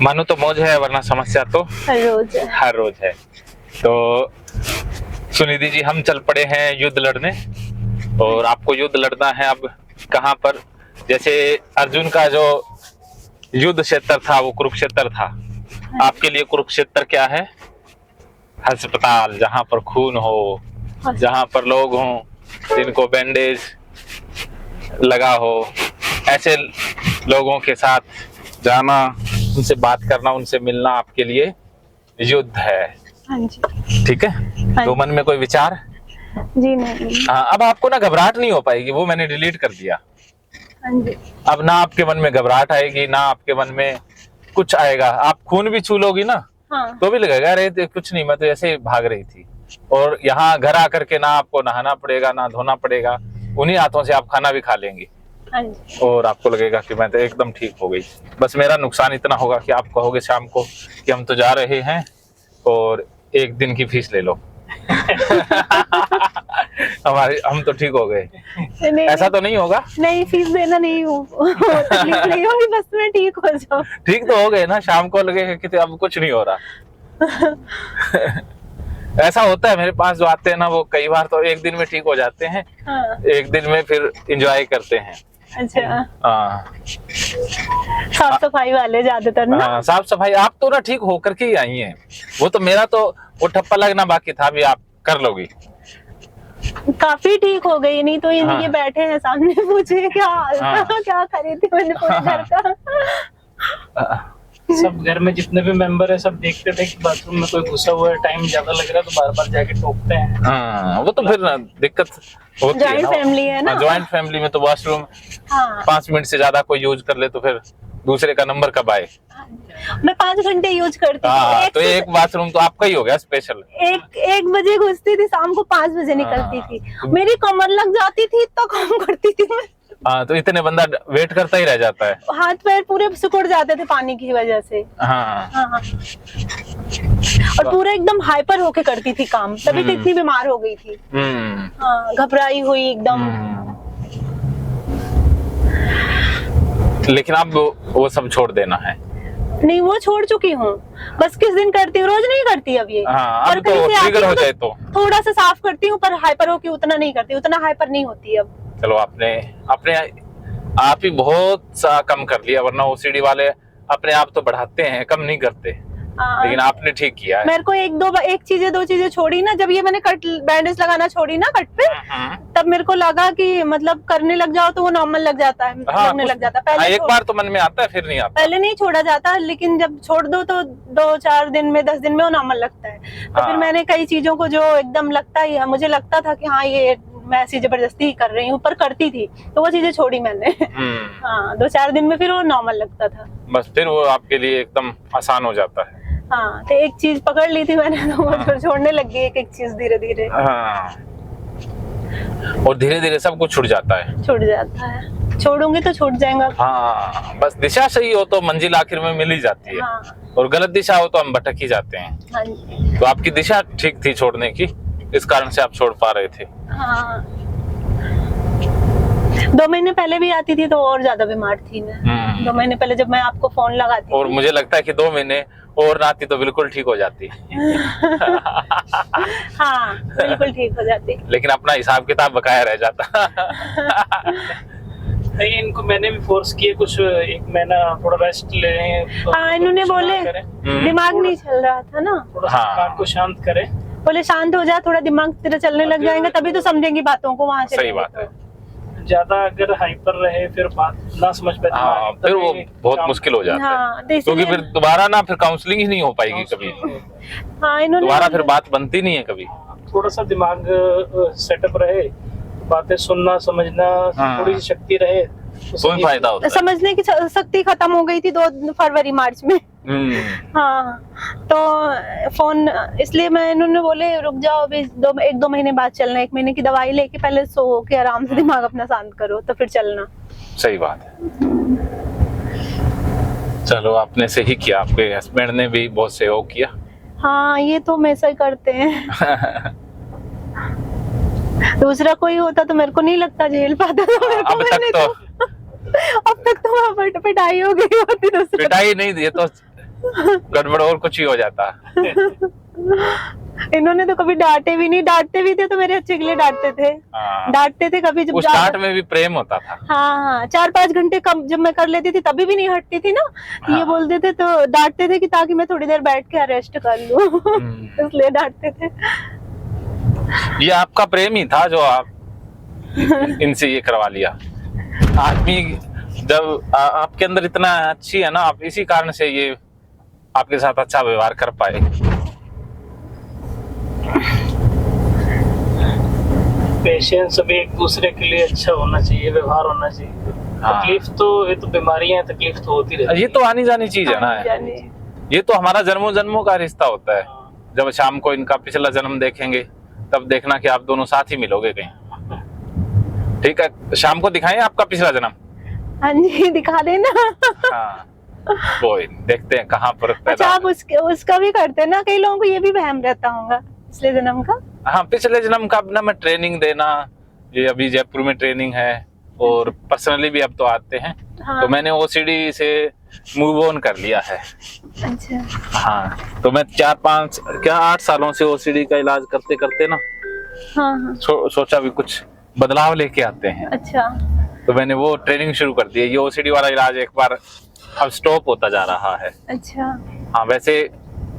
मानो तो मौज है, वरना समस्या तो हर रोज है। हर रोज है। तो सुनिधि जी, हम चल पड़े हैं युद्ध लड़ने, और आपको युद्ध लड़ना है अब कहाँ पर? जैसे अर्जुन का जो युद्ध क्षेत्र था वो कुरुक्षेत्र था, आपके लिए कुरुक्षेत्र क्या है? अस्पताल, जहाँ पर खून हो, जहाँ पर लोग हों जिनको बैंडेज लगा हो, ऐसे लोगों के साथ जाना, उनसे बात करना, उनसे मिलना आपके लिए युद्ध है। हाँ जी। ठीक है, तो मन में कोई विचार? जी नहीं। हाँ, अब आपको ना घबराहट नहीं हो पाएगी, वो मैंने डिलीट कर दिया। हाँ जी। अब ना आपके मन में घबराहट आएगी, ना आपके मन में कुछ आएगा। आप खून भी छू लोगी ना, हाँ। तो भी लगेगा अरे कुछ नहीं, मैं तो ऐसे ही भाग रही थी। और यहाँ घर आकर के ना आपको नहाना पड़ेगा, ना धोना पड़ेगा, उन्हीं हाथों से आप खाना भी खा लेंगी। हाँ जी। और आपको लगेगा कि मैं तो एकदम ठीक हो गई। बस मेरा नुकसान इतना होगा कि आप कहोगे शाम को कि हम तो जा रहे हैं और 1 दिन की फीस ले लो। हम तो ठीक हो गए। ऐसा तो नहीं होगा? नहीं, फीस देना नहीं हो तकलीफ नहीं होगी, बस मैं ठीक हो जाऊं। ठीक तो हो गए ना, शाम को लगेगा कि अब कुछ नहीं हो रहा। ऐसा होता है, मेरे पास जो आते हैं ना वो कई बार तो 1 दिन में ठीक हो जाते हैं। हाँ। 1 दिन में फिर एंजॉय करते हैं। अच्छा। हाँ, साफ सफाई वाले ज्यादातर ना। हाँ, साफ सफाई। आप तो ना ठीक होकर के ही आई हैं। वो तो मेरा तो वो ठप्पा लगना बाकी था, भी आप कर लोगी। काफी ठीक हो गई, नहीं तो हाँ। ये बैठे हैं सामने, पूछे क्या हाल था, हाँ। क्या खरीदी मैंने पूरे घर का। सब घर में जितने भी मेंबर है सब देखते थे कि बाथरूम में कोई घुसा हुआ है, टाइम ज्यादा लग रहा है, तो बार बार जाके टोकते हैं। हाँ, वो तो फिर ना दिक्कत होती है जॉइंट ना। फैमिली है ना। जॉइंट फैमिली में तो वॉशरूम हाँ। 5 मिनट से ज्यादा कोई यूज कर ले तो फिर दूसरे का नंबर कब आए? मैं 5 घंटे यूज करती हाँ, थी। तो एक बाथरूम तो आपका ही हो गया स्पेशल। एक बजे घुसती थी, शाम को 5 बजे निकलती हाँ। थी। मेरी कमर लग जाती थी, इतना काम करती थी मैं। हाँ, तो इतने बंदा वेट करता ही रह जाता है। हाथ पैर पूरे सिकुड़ जाते थे पानी की वजह से। हाँ, हाँ। और पूरा एकदम हाइपर होके करती थी काम, तभी तो इतनी बीमार हो गई थी। हाँ, घबराई हुई एकदम। लेकिन अब वो सब छोड़ देना है। नहीं, वो छोड़ चुकी हूँ, बस किस दिन करती हूँ, रोज नहीं करती अब ये। हाँ, और अब तो कहीं से आती ट्रिगर हूँ हो जाए तो थोड़ा सा साफ करती हूँ, पर हाइपर होके उतना नहीं करती, उतना हाइपर नहीं होती अब। चलो, आपने अपने आप ही बहुत सा कम कर लिया, वरना ओसीडी वाले अपने आप तो बढ़ाते हैं, कम नहीं करते। लेकिन आपने ठीक किया है। मेरे को एक दो चीजें छोड़ी ना, जब ये मैंने कट बैंडेज लगाना छोड़ी ना कट पे, तब मेरे को लगा कि मतलब करने लग जाओ तो वो नॉर्मल लग जाता है। हाँ, लगने लग जाता है। एक बार तो मन में आता है, फिर नहीं आता। पहले नहीं छोड़ा जाता, लेकिन जब छोड़ दो तो 2-4 दिन में 10 दिन में वो नॉर्मल लगता है। तो फिर मैंने कई चीजों को जो एकदम लगता ही है, मुझे लगता था कि हाँ ये मैं ऐसी जबरदस्ती कर रही हूँ, पर करती थी, तो वो चीजें छोड़ी मैंने। हाँ, 2-4 दिन में फिर वो नॉर्मल लगता था। बस फिर वो आपके लिए एकदम आसान हो जाता है। हाँ, तो एक चीज पकड़ ली थी मैंने, तो वो फिर छोड़ने लग गई एक चीज धीरे धीरे। हाँ, और धीरे धीरे सब कुछ छूट जाता है। छूट जाता है, छोड़ूंगी तो छूट जाएगा। हाँ, बस दिशा सही हो तो मंजिल आखिर में मिल ही जाती है। हाँ। और गलत दिशा हो तो हम भटक ही जाते हैं। हाँ जी। तो आपकी दिशा ठीक थी छोड़ने की, इस कारण से आप छोड़ पा रहे थे। हाँ, 2 महीने पहले भी आती थी तो और ज्यादा बीमार थी मैं। 2 महीने पहले जब मैं आपको फोन लगाती और मुझे लगता है कि 2 महीने और ना आती तो बिल्कुल ठीक हो जाती। हाँ, बिल्कुल ठीक हो जाती। लेकिन अपना हिसाब किताब बकाया रह जाता। नहीं, इनको मैंने भी फोर्स किए कुछ 1 महीना थोड़ा रेस्ट ले रहे हैं। हाँ, इन्होंने बोले दिमाग नहीं चल रहा था ना, थोड़ा सा दिमाग को शांत करें। बोले शांत हो जा, थोड़ा दिमाग तेरा चलने लग जाएगा, तभी तो समझेंगी बातों को वहाँ से। सही बात है। ज्यादा अगर हाइपर रहे फिर बात ना समझ पाए, हाँ, फिर वो बहुत मुश्किल हो जाता हाँ, है, क्योंकि फिर दोबारा ना फिर काउंसलिंग ही नहीं हो पाएगी कभी। हाँ, इन्होंने दोबारा फिर बात बनती नहीं है कभी। थोड़ा सा दिमाग सेटअप रहे, बातें सुनना समझना थोड़ी सी शक्ति रहे तो ही फायदा होता है। समझने की शक्ति खत्म हो गई थी 2 फरवरी मार्च में। हाँ, तो फोन इसलिए मैं, इन्होंने बोले रुक जाओ अभी 1-2 महीने बाद चलना, 1 महीने की दवाई लेके पहले सो के आराम से दिमाग अपना शांत करो तो फिर चलना। सही बात है। चलो, आपने सही किया, आपके हस्बैंड ने भी बहुत सहयोग किया। हाँ, ये तो हमेशा ही करते हैं। दूसरा कोई होता तो मेरे को नहीं लगता झेल पाता था। मेरे को अब तक तो पिटाई हो गई होती। पिटाई नहीं, ये तो गड़बड़ और कुछ ही हो जाता। इन्होंने तो कभी डांटे भी नहीं, डांटते भी थे तो मेरे अच्छे के लिए डांटते थे। हाँ। डांटते थे कभी जब उस डांट में भी प्रेम होता था। हाँ 4-5 घंटे कम जब मैं कर लेती थी तभी भी नहीं हटती थी ना। हाँ। ये बोलते थे तो डांटते थे कि ताकि मैं थोड़ी देर बैठ के रेस्ट कर लूं। इसलिए डांटते थे। ये आपका प्रेम ही था जो आप इनसे ये करवा लिया। आदमी जब आपके अंदर इतना अच्छी है ना, आप इसी कारण से ये आपके साथ अच्छा व्यवहार कर पाए। पेशेंस भी एक दूसरे के लिए अच्छा होना चाहिए, व्यवहार होना चाहिए। हाँ। तकलीफ तो ये तो बीमारियां हैं, तकलीफ तो होती रहती ये तो आनी जानी चीज है ना। जाने। ये तो हमारा जन्मों जन्मों का रिश्ता होता है। जब शाम को इनका पिछला जन्म देखेंगे तब देखना कि आप दोनों साथ ही मिलोगे कहीं। ठीक है, शाम को दिखाएं आपका पिछला जन्म। हाँ जी दिखा देना। हाँ, वो देखते हैं कहाँ पर अच्छा पैदा। आप उसका भी करते हैं ना, कई लोगों को ये भी वहम रहता होगा पिछले जन्म का। हाँ, पिछले जन्म का ना मैं ट्रेनिंग देना, ये अभी जयपुर में ट्रेनिंग है और पर्सनली भी अब तो आते हैं। हाँ। तो मैंने ओसीडी से मूव ऑन कर लिया है। अच्छा। हाँ, तो मैं 8 सालों से ओसीडी का इलाज करते करते ना हाँ हाँ। सोचा भी कुछ बदलाव लेके आते हैं। अच्छा। तो मैंने वो ट्रेनिंग शुरू कर दी है। ये ओसीडी वाला इलाज एक बार अब स्टॉप होता जा रहा है। अच्छा। हाँ, वैसे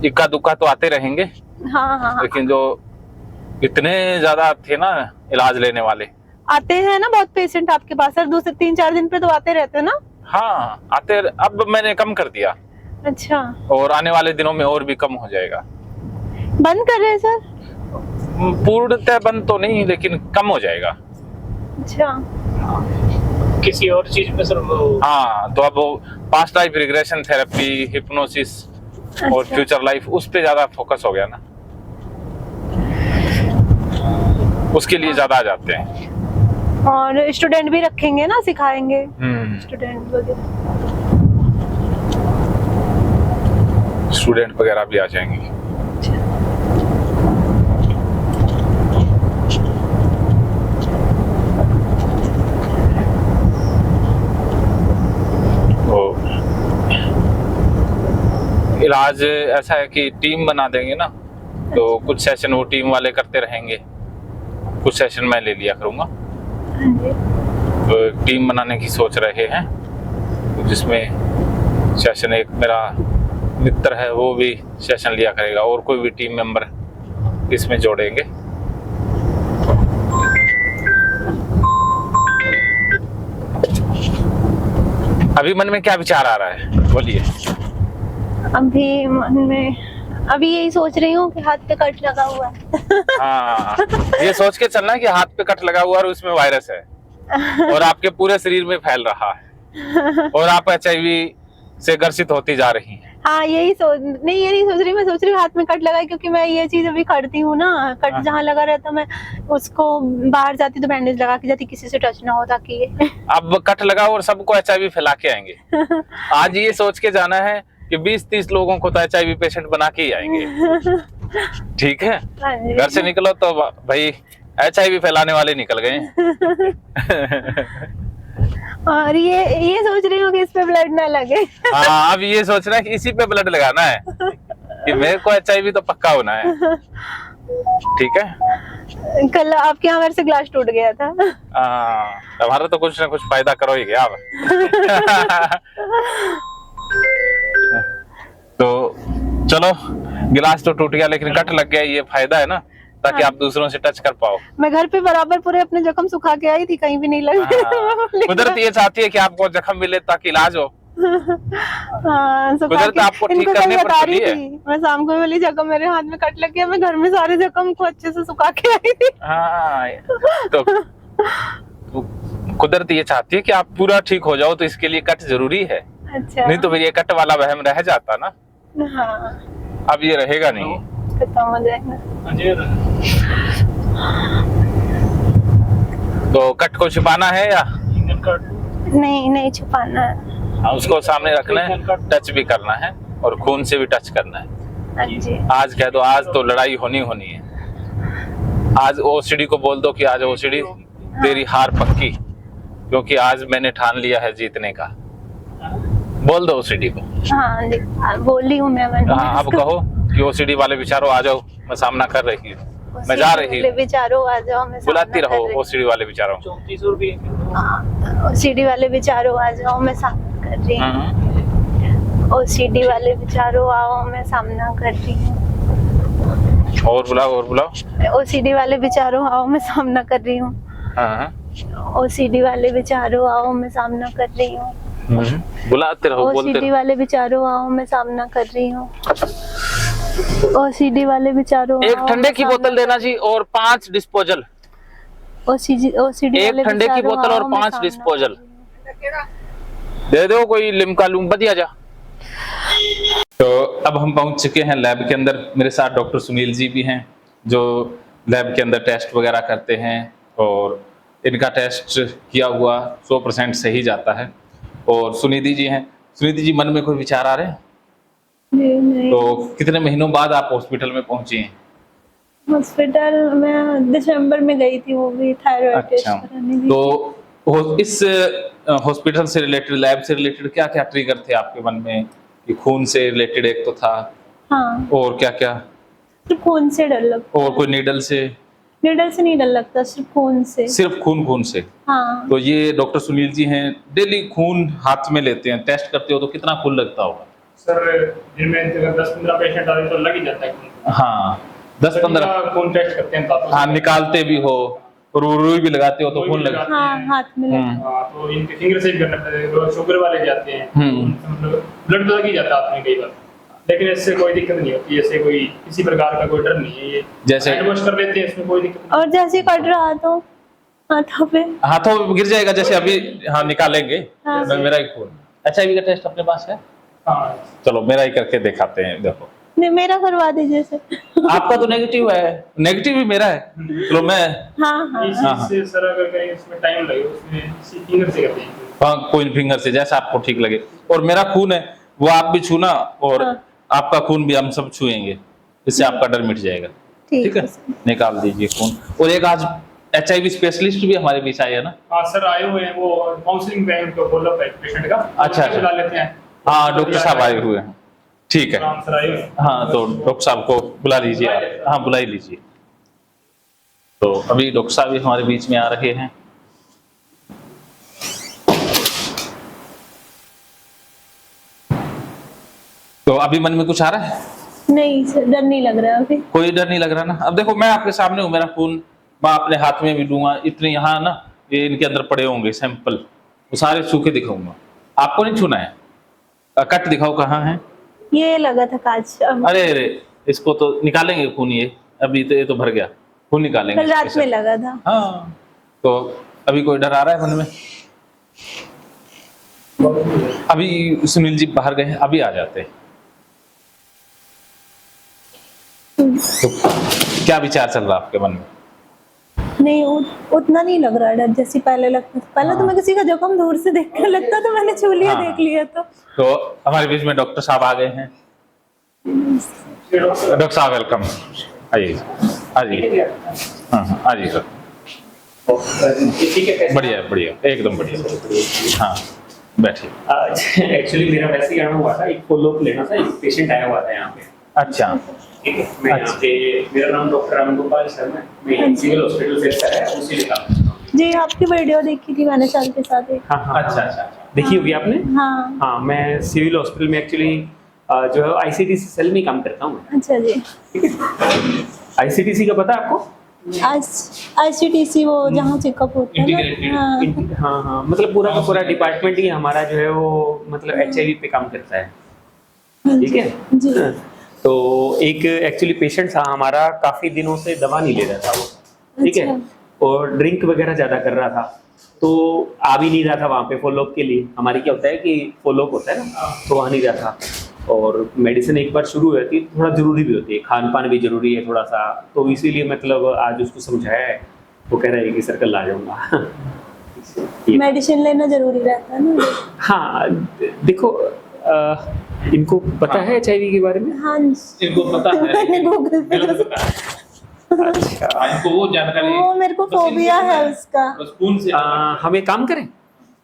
इक्का दुक्का तो आते रहेंगे, हाँ हाँ। लेकिन जो इतने ज्यादा थे ना इलाज लेने वाले, आते हैं ना बहुत पेशेंट आपके पास सर, 2 से 3-4 दिन पे तो आते रहते हैं ना। हाँ आते। अब मैंने कम कर दिया अच्छा। और आने वाले दिनों में और भी कम हो जाएगा। बंद कर रहे हैं सर? पूर्णतः बंद तो नहीं, लेकिन कम हो जाएगा। अच्छा। है। किसी और चीज में सर वो हाँ, तो अब वो past life regression therapy, hypnosis और अच्छा। फ्यूचर लाइफ, उस पे ज्यादा फोकस हो गया ना, उसके लिए ज्यादा आ जाते हैं। और स्टूडेंट भी रखेंगे ना, सिखाएंगे स्टूडेंट वगैरह। स्टूडेंट वगैरह भी आ जाएंगे। तो इलाज ऐसा है कि टीम बना देंगे ना, तो कुछ सेशन वो टीम वाले करते रहेंगे, कुछ सेशन मैं ले लिया करूंगा। हाँ जी। तो टीम बनाने की सोच रहे हैं, जिसमें सेशन एक मेरा मित्र है वो भी सेशन लिया करेगा और कोई भी टीम मेंबर इसमें जोड़ेंगे। अभी मन में क्या विचार आ रहा है, बोलिए। अभी मन में अभी यही सोच रही हूँ कि हाथ पे कट लगा हुआ है। हाँ, ये सोच के चलना है कि हाथ पे कट लगा हुआ है और उसमें वायरस है और आपके पूरे शरीर में फैल रहा है और आप HIV से ग्रसित होती जा रही हैं। हाँ यही सोच नहीं, ये नहीं सोच रही, मैं सोच रही हूँ हाथ में कट लगा है, क्योंकि मैं ये चीज अभी करती हूँ ना, कट हाँ। जहाँ लगा रहता मैं उसको बाहर जाती तो बैंडेज लगा के जाती, किसी से टच ना हो ताकि ये। अब कट लगा और सबको HIV फैला के आएंगे। आज ये सोच के जाना है कि 20-30 लोगों को तो HIV पेशेंट बना के ही आएंगे। ठीक है, हाँ जी। घर से निकलो तो भाई HIV फैलाने वाले निकल गए। और ये सोच रही हूँ कि इस पे ब्लड ना लगे। हाँ, अब ये सोचना है कि इसी पे ब्लड लगाना है कि मेरे को HIV तो पक्का होना है। ठीक है, कल आपके यहाँ मेरे से ग्लास टूट गया था। हमारा तो कुछ ना कुछ फायदा करो ही क्या अब। तो चलो, गिलास तो टूट गया लेकिन कट लग गया, ये फायदा है ना, ताकि आप दूसरों से टच कर पाओ। मैं घर पे बराबर पूरे अपने जख्म सुखा के आई थी, कहीं भी नहीं लगे। कुदरत ये चाहती है कि आपको जख्म मिले ताकि इलाज हो। हाँ, सुखा कुदरत के आपको ठीक इनको करने कल पर बता रही चली है। थी, मैं शाम को बोली जख्म मेरे हाथ में कट लग गया, मैं घर में सारे जख्म को अच्छे से सुखा के आई थी। हाँ, तो कुदरत ये चाहती है कि आप पूरा ठीक हो जाओ, तो इसके लिए कट जरूरी है। अच्छा। नहीं तो फिर ये कट वाला वहम रह जाता ना, हाँ, अब ये रहेगा नहीं। खत्म हो जाएगा। तो कट को छिपाना है या नहीं छुपाना है। उसको सामने रखना है, टच भी करना है और खून से भी टच करना है। हाँ जी। आज कह दो, आज तो लड़ाई होनी है। आज ओसीडी को बोल दो कि आज ओसीडी तेरी हार पक्की, क्योंकि आज मैंने ठान लिया है जीतने का। बोल दो ओसीडी को। हाँ बोली हूँ मैंने हाँ अब कहो कि ओसीडी वाले बेचारों आ जाओ, मैं सामना कर रही हूँ, मैं जा रही हूँ। बेचारों आ जाओ, मैं बुलाती रहो ओसीडी वाले बेचारों। 34 रुपये। ओसीडी वाले बेचारों आ जाओ, मैं सामना कर रही हूँ। ओसीडी वाले बेचारों आओ, मैं सामना कर रही हूँ। और बुलाओ। ओसीडी वाले बेचारों आओ, मैं सामना कर रही हूँ। हाँ ओसीडी वाले बेचारों आओ, मैं सामना कर रही हूँ। बुलाते रहो, बोलते ओसीडी रहो। वाले बेचारों आओ, मैं सामना कर रही हूँ। ओसीडी वाले बेचारों एक आओ, ठंडे मैं की सामना बोतल देना जी और 5 डिस्पोजल। ओसीडी एक वाले ठंडे की बेचारों बोतल और आओ, मैं 5 सामना डिस्पोजल कर रही हूँ। दे दो, कोई लिमका लूम बदिया जा। तो अब हम पहुंच चुके हैं लैब के अंदर। मेरे साथ डॉक्टर सुनील जी भी हैं जो लैब के अंदर टेस्ट वगैरह करते हैं, और इनका टेस्ट किया हुआ 100% सही जाता है। और सुनिधि जी हैं। सुनिधि जी, मन में कोई विचार आ रहे हैं? नहीं। तो कितने महीनों बाद आप हॉस्पिटल में पहुंची हैं? हॉस्पिटल में दिसंबर में गई थी, वो भी थायराइड टेस्ट अच्छा, कराने गई तो इस हॉस्पिटल से रिलेटेड, लैब से रिलेटेड क्या क्या ट्रिगर थे आपके मन में? कि खून से रिलेटेड एक तो था, हाँ, और क्या क्या? सिर्फ खून से डर लगता और है। कोई नीडल से? नीडल से नहीं डर लगता, सिर्फ खून से। सिर्फ खून से? हाँ, तो ये डॉक्टर सुनील जी हैं, डेली खून हाथ में लेते हैं, टेस्ट करते हो तो कितना खून लगता होगा? सर दिन में अगर 10-15 पेशेंट आते तो लग ही जाता है खून। हाँ, 10-15 खून टेस्ट करते हैं दांतों से। हाँ, निकालते भी हो और रुई भी लगाते हो तो खून लग। हाँ, हाथ में लगता हाँ, तो इनके फिंगर से भी करना पड़ेगा। शुगर वाले जाते हैं, मतलब ब्लड तो लग ही जाता है हाथ में कई बार, लेकिन इससे कोई दिक्कत नहीं होती। ऐसे कोई किसी प्रकार का कोई डर नहीं है। ये जैसे हैंड वॉश कर लेते हैं, इसमें कोई दिक्कत और जैसे कट रहा तो हाथों पे हाथों में गिर जाएगा, जैसे अभी हाँ निकालेंगे। हाँ। मेरा ही खून HIV का टेस्ट अपने पास है? नहीं। हाँ, चलो मेरा ही करके दिखाते हैं, देखो। नहीं, मेरा करवा दीजिए सर। आपका तो नेगेटिव है, नेगेटिव भी मेरा है। चलो मैं हाँ हाँ इसी से सर अगर कहीं इसमें टाइम लगे उसमें इसी फिंगर से करते हैं। हाँ, कोई फिंगर से, जैसा आपको ठीक लगे। और मेरा खून है वो आप भी छूना, और हाँ। आपका खून भी हम सब छुएंगे, इससे आपका डर मिट जाएगा। ठीक है, निकाल दीजिए खून। और एक आज HIV स्पेशलिस्ट भी हमारे बीच आए हैं ना? हाँ सर, आए हुए हैं, वो काउंसलिंग पे उनको फॉलोअप है पेशेंट का। अच्छा। बुला लेते हैं। हाँ, डॉक्टर साहब आए हुए हैं। ठीक है, राम सर आए हुए हैं। हाँ, तो डॉक्टर साहब को बुला लीजिए आप। हाँ, बुला ही लीजिए। तो अभी डॉक्टर साहब भी हमारे बीच में आ रहे हैं। तो अभी मन में कुछ आ रहा है? नहीं सर, डर नहीं लग रहा अभी। कोई डर नहीं लग रहा ना? अब देखो, मैं आपके सामने हूँ, मेरा खून मैं अपने हाथ में भी दूंगा। इतने यहाँ ना ये इनके अंदर पड़े होंगे सैंपल, वो सारे छू के दिखाऊंगा। आपको नहीं छूना है। कट दिखाओ कहाँ है। ये लगा था कांच। अरे अरे, इसको तो निकालेंगे खून। ये अभी तो ये तो भर गया, खून निकालेंगे। कल रात में लगा था। हाँ, तो अभी कोई डर आ रहा है मन में? अभी सुनील जी बाहर गए, अभी आ जाते। तो क्या विचार चल रहा है आपके मन में? नहीं, उतना नहीं लग रहा डर जैसे पहले लगता था। पहले तो मैं किसी का जख्म दूर से देख कर लगता तो मैंने छू लिया, देख लिया। तो हमारे बीच में डॉक्टर साहब आ गए हैं। डॉक्टर साहब वेलकम, आइए आइए। हाँ, आइए सर। बढ़िया बढ़िया, एकदम बढ़िया। हाँ, बैठिए। एक्चुअली मेरा वैसे ही आना हुआ था, एक फॉलोअप लेना था। एक पेशेंट आया हुआ था यहाँ पे। अच्छा, ठीक है, मैं यहाँ पे, मेरा नाम डॉक्टर राम गोपाल शर्मा है, मैं सिविल हॉस्पिटल से है, उसी में काम करता हूँ। जी, आपकी वीडियो देखी थी मैंने सर के साथ एक। हाँ, अच्छा अच्छा। देखी होगी आपने? हाँ हाँ, मैं सिविल हॉस्पिटल में एक्चुअली जो है ICTC सेल में काम करता हूँ। अच्छा जी। ठीक है, ICTC का पता है आपको? ICTC वो जहाँ चेकअप होता है ना। हाँ हाँ हाँ, मतलब पूरा का पूरा डिपार्टमेंट ही हमारा जो है वो मतलब HIV पे काम करता है। ठीक है जी। तो एक एक्चुअली पेशेंट था हमारा, काफी दिनों से दवा नहीं ले रहा था वो। ठीक है, और ड्रिंक वगैरह ज्यादा कर रहा था, तो आ भी नहीं रहा था वहाँ पे फॉलोअप के लिए। हमारी क्या होता है कि फॉलोअप होता है ना, तो आ नहीं रहा था। और मेडिसिन एक बार शुरू हुई थी, थोड़ा जरूरी भी होती है, खान पान भी जरूरी है थोड़ा सा, तो इसीलिए मतलब आज उसको समझाया है। वो कह रहा है कि सर कल आ जाऊंगा। मेडिसिन लेना जरूरी रहता है ना। हाँ, देखो इनको पता है HIV के बारे में? हाँ, इनको पता है, मैंने गूगल पे अच्छा, इनको वो जानकारी, वो मेरे को फोबिया है उसका। बस खून से। हम एक काम करें,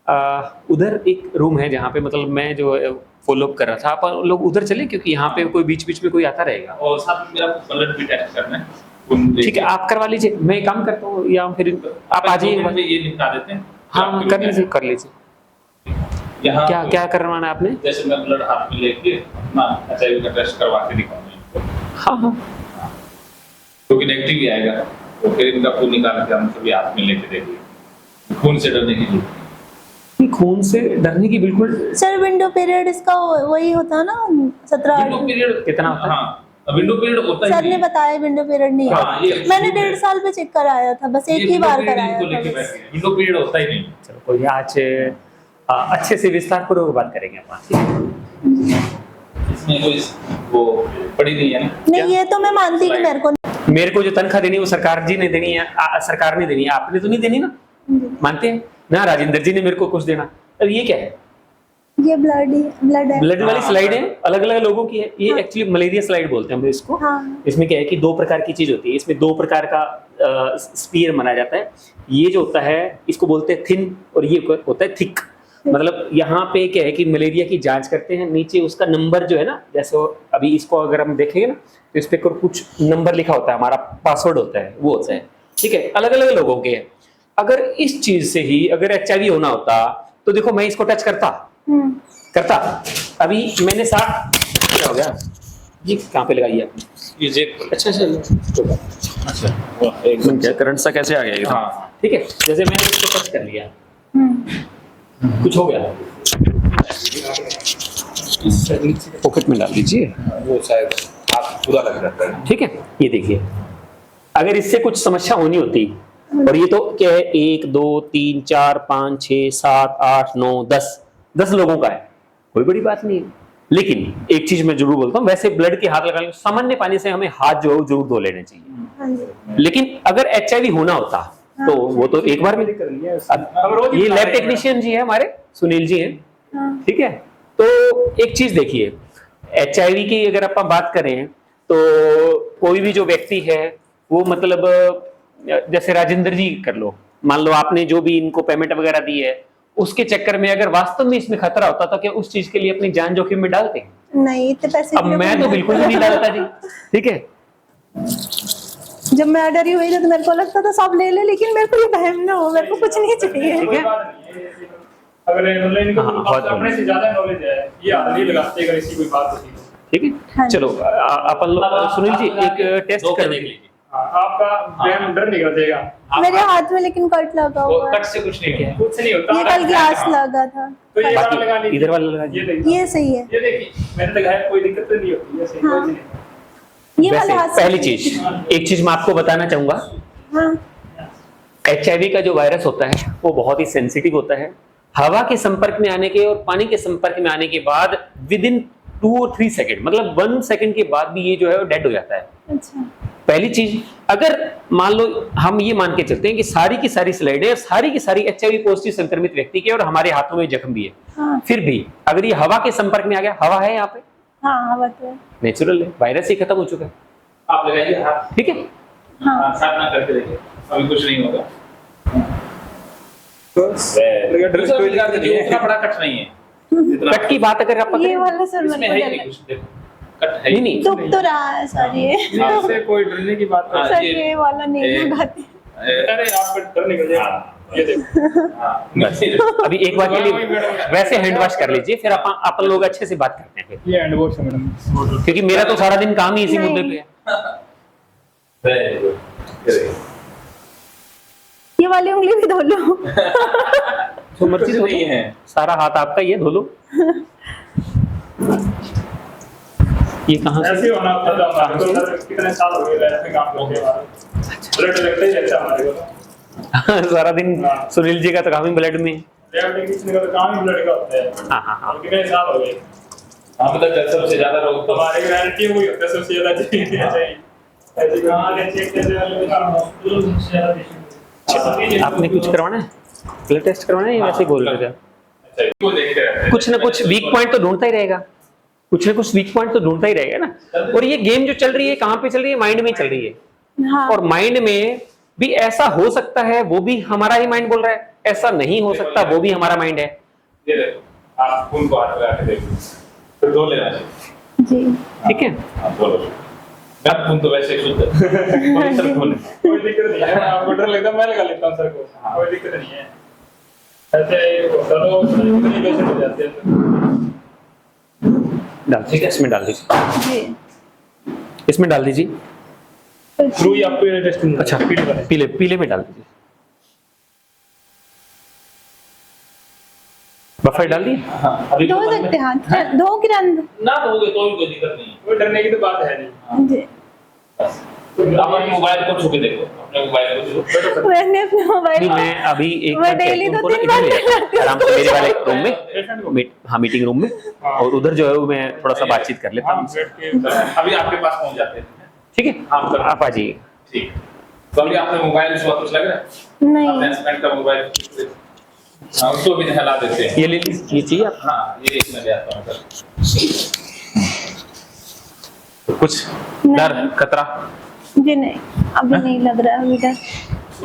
उधर एक रूम है जहाँ पे मतलब मैं जो फॉलो अप कर रहा था, आप लोग उधर चले क्योंकि यहाँ पे कोई बीच बीच में कोई आता रहेगा। और साथ में मेरा ब्लड भी टेस्ट करना है। ठीक है, आप करवा लीजिए, मैं एक काम करता हूँ, या फिर आप आ जाइए। ये निपटा देते हैं। हाँ कर लीजिए, कर लीजिए। यहाँ क्या क्या करवाना है आपने? जैसे मैं ब्लड हाथ में लेके अपना HIV का टेस्ट करवा के दिखाऊंगा। हाँ हाँ, क्योंकि नेगेटिव ही आएगा, तो फिर इनका खून निकाल के हम सभी हाथ में लेके देंगे। खून से डरने की जरूरत नहीं, खून से डरने की बिल्कुल। सर विंडो पीरियड इसका वही होता है ना 17 विंडो पीरियड कितना होता है? हाँ, विंडो पीरियड होता ही सर ने बताया विंडो पीरियड नहीं हाँ, है। ये- मैंने 1.5 साल पे चेक कराया था, बस एक ही बार कराया था बस। विंडो पीरियड होता ही नहीं। चलो कोई नहीं, आज अच्छे से विस्तार पूर्वक बात करेंगे अपन। इसमें कोई वो पड़ी नहीं है ना। नहीं, ये तो मैं मानती कि मेरे को जो तनख्वाह देनी है वो सरकार जी ने देनी है, सरकार ने देनी है, आपने तो नहीं देनी ना, मानते हैं ना? राजेंद्र जी ने मेरे को कुछ देना। अब ये क्या है? ये ब्लड है। ब्लड वाली स्लाइड है, अलग अलग लोगों की है। ये एक्चुअली मलेरिया स्लाइड बोलते हैं हम इसको। हाँ। इसमें क्या है कि 2 प्रकार की चीज होती है, इसमें 2 प्रकार का स्पीयर माना जाता है। ये जो होता है इसको बोलते हैं थिन, और ये होता है थिक। मतलब यहाँ पे क्या है कि मलेरिया की जांच करते हैं, नीचे उसका नंबर जो है ना, जैसे अभी इसको अगर हम देखेंगे ना तो इस पे कुछ नंबर लिखा होता है, हमारा पासवर्ड होता है, वो होता है। ठीक है, अलग अलग लोगों के हैं। अगर इस चीज से ही अगर HIV होना होता तो देखो मैं इसको टच करता। अभी मैंने साथ क्या हो गया जी, कहाँ पे लगाई आपने? ये जेब। अच्छा अच्छा एक क्या करंट सा कैसे आ गया ये? हाँ। ठीक है, जैसे मैंने इसको टच कर लिया, कुछ हो गया, पॉकेट में डाल दीजिए, वो शायद हाथ पूरा लग जाता है। ठीक है। ये देखिए, अगर इससे कुछ समस्या होनी होती, और ये तो क्या है 1 2 3 4 5 6 7 8 9 10 लोगों का है, कोई बड़ी बात नहीं है। लेकिन एक चीज मैं जरूर बोलता हूँ, वैसे ब्लड के हाथ लगाने सामान्य पानी से हमें हाथ जो है जरूर धो लेने चाहिए। लेकिन अगर HIV होना होता तो वो तो एक बार में कर लिया। अब ये लैब टेक्नीशियन जी है हमारे, सुनील जी हैं, ठीक है। तो एक चीज देखिए, HIV की अगर आप बात करें तो कोई भी जो व्यक्ति है वो मतलब जैसे राजेंद्र जी कर लो, मान लो आपने जो भी इनको पेमेंट वगैरह दी है, उसके चक्कर में अगर वास्तव में इसमें खतरा होता तो क्या उस चीज के लिए अपनी जान जोखिम में डालते? नहीं, इतने पैसे अब मैं तो बिल्कुल भी नहीं डालता जी, ठीक है। जब मैं डरी हुई थी तो मेरे को लगता था सब ले ले, लेकिन मेरे को ये बहम ना हो, मेरे को कुछ नहीं चाहिए। ठीक है। अगर ऑनलाइन को हाँ, बहुत अपने से ज्यादा नॉलेज है, ये हाथ नहीं लगाते अगर इसी कोई बात होती है। ठीक है, हाँ जी। चलो अपन सुनील जी एक टेस्ट कर देख लीजिए। आपका ब्रेन डर निकल जाएगा। मेरे हाथ में लेकिन कट लगा वो हुआ है। कट से कुछ नहीं है। कुछ नहीं होता। ये कल ग्लास लगा था। तो ये वाला लगा बाकी लीजिए। इधर वाला लगा ये दीजिए। देखिए, ये सही है। ये देखिए, मैंने लगाया, कोई दिक्कत तो नहीं होती, ऐसे हाँ। कुछ नहीं। ये वैसे वाला हाथ पहली चीज, एक चीज मैं आपको बताना चाहूंगा, हाँ। HIV का जो वायरस होता है वो बहुत ही सेंसिटिव होता है। हवा के संपर्क में आने के और पानी के संपर्क में आने के बाद विद इन 2 और 3 सेकंड, मतलब 1 सेकंड के बाद भी ये जो है वो डेड हो जाता है। अच्छा। पहली चीज, अगर मान लो हम ये मान के चलते हैं कि सारी की सारी स्लाइडें सारी की सारी HIV पॉजिटिव संक्रमित व्यक्ति के और हमारे हाथों में जख्म भी है, हाँ। फिर भी अगर ये हवा के संपर्क में आ गया, हवा है यहाँ पे, हाँ, हवा तो है। नेचुरल है, वायरस ही खत्म हो चुका है। आप लगाइए हाथ, ठीक है, हाँ। साथ ना करके देखिए, अभी कुछ नहीं होगा। उतना बड़ा कट नहीं है। जितना- कट की बात अगर आप ये वाला सर इसमें मेरे है को ही नहीं डर कुछ, देखो कट है ही नहीं दुख तो रहा है सर ये। इससे कोई डरने की बात हाँ, नहीं। सर ये- ये वाला नहीं ये- लगाते। अरे आपका डर निकल जाएगा। ये देखो। हाँ। अभी एक बार के लिए वैसे हैंड वॉश कर लीजिए, फिर अपन लोग अच्छे से बात करते हैं फिर, ये हैंड वॉश है मैडम। क्योंकि मेरा तो सारा दिन काम ही इसी नहीं। मुद्दे पे है। Very good. ये देखो। ये वाली उंगली भी धो लो। जो मर्जी कुछ धो नहीं लो, है। सारा हाथ आपका, ये धो लो। ये कहाँ ऐसे से? ही होना पड़ता है हमारे को। सर, कितने साल हो गए लैब में काम करते हुए। ब्लड लगता ही रहता है हमारे को। सारा दिन हाँ। सुनील जी का तो काम ही ब्लड में। लैब टेक्नीशियन का तो काम ही ब्लड का होता है। हाँ हाँ हाँ, और कितने साल हो गए। हम तक सबसे ज्यादा रोग तो हमारे गारंटी हुई होता है सबसे ज्यादा चाहिए। ऐसे कहाँ के चेक करने वाले हॉस्पिटल सबसे ज्यादा पेशेंट। आपने कुछ करवाना है, ब्लड टेस्ट करवाना है या वैसे ही बोल रहे थे? अच्छा इसको देखते रहते हैं। कुछ ना कुछ वीक पॉइंट तो ढूंढता ही रहेगा, कुछ ना कुछ वीक पॉइंट तो ढूंढता ही रहेगा ना। और ये गेम जो चल रही है कहाँ पे चल रही है? माइंड में चल रही है। हाँ। और माइंड में भी ऐसा हो सकता है, वो भी हमारा ही माइंड बोल रहा है, ऐसा नहीं हो सकता, वो भी हमारा माइंड है। ये देखो आप खून को हाथ लगा के देखो, फिर दो लेना चाहिए। जी ठीक है, हाँ बोलो। मैं खून तो वैसे ही शुद्ध है, कोई सर खून नहीं। कोई दिक्कत नहीं है, आपको डर लगता है मैं लगा लेता हूँ सर को, कोई दिक्कत नहीं है। ऐसे चलो कितने पेशेंट हो जाते हैं डाल दीजिए, इसमें डाल दीजिए, जी इसमें डाल दीजिए। थ्रू ही आपको इंटरेस्ट नहीं। अच्छा पीले पीले में डाल दीजिए, बफर डाल दिए। हाँ अभी धो सकते हैं हाथ, धो के रन ना दोगे तो भी कोई दिक्कत नहीं है। कोई डरने की तो बात है नहीं। जी। बस आप अपने मोबाइल को छू के देखो, अपने मोबाइल को छू। मैंने अपने मोबाइल नहीं, मैं अभी एक मैं बार डेली उनको तो ना 3 इधर बार ले जाता हूं, आराम से मेरे वाले रूम में, पेशेंट को हाँ मीटिंग रूम में, और उधर जो है वो मैं थोड़ा सा बातचीत कर लेता हाँ हूँ। बैठ के अभी आपके पास पहुंच जाते हैं। ठीक है, आप आ जाइए। ठीक, तो अभी आपने मोबाइल से कुछ लग रहा है? अपने नहीं हस्बैंड का मोबाइल उसको भी हिला देते हैं। ये ले लीजिए, ये चाहिए आप? हाँ ये इसमें ले आता हूँ कुछ नहीं। डर खतरा जी नहीं, अभी नहीं लग रहा है अभी डर।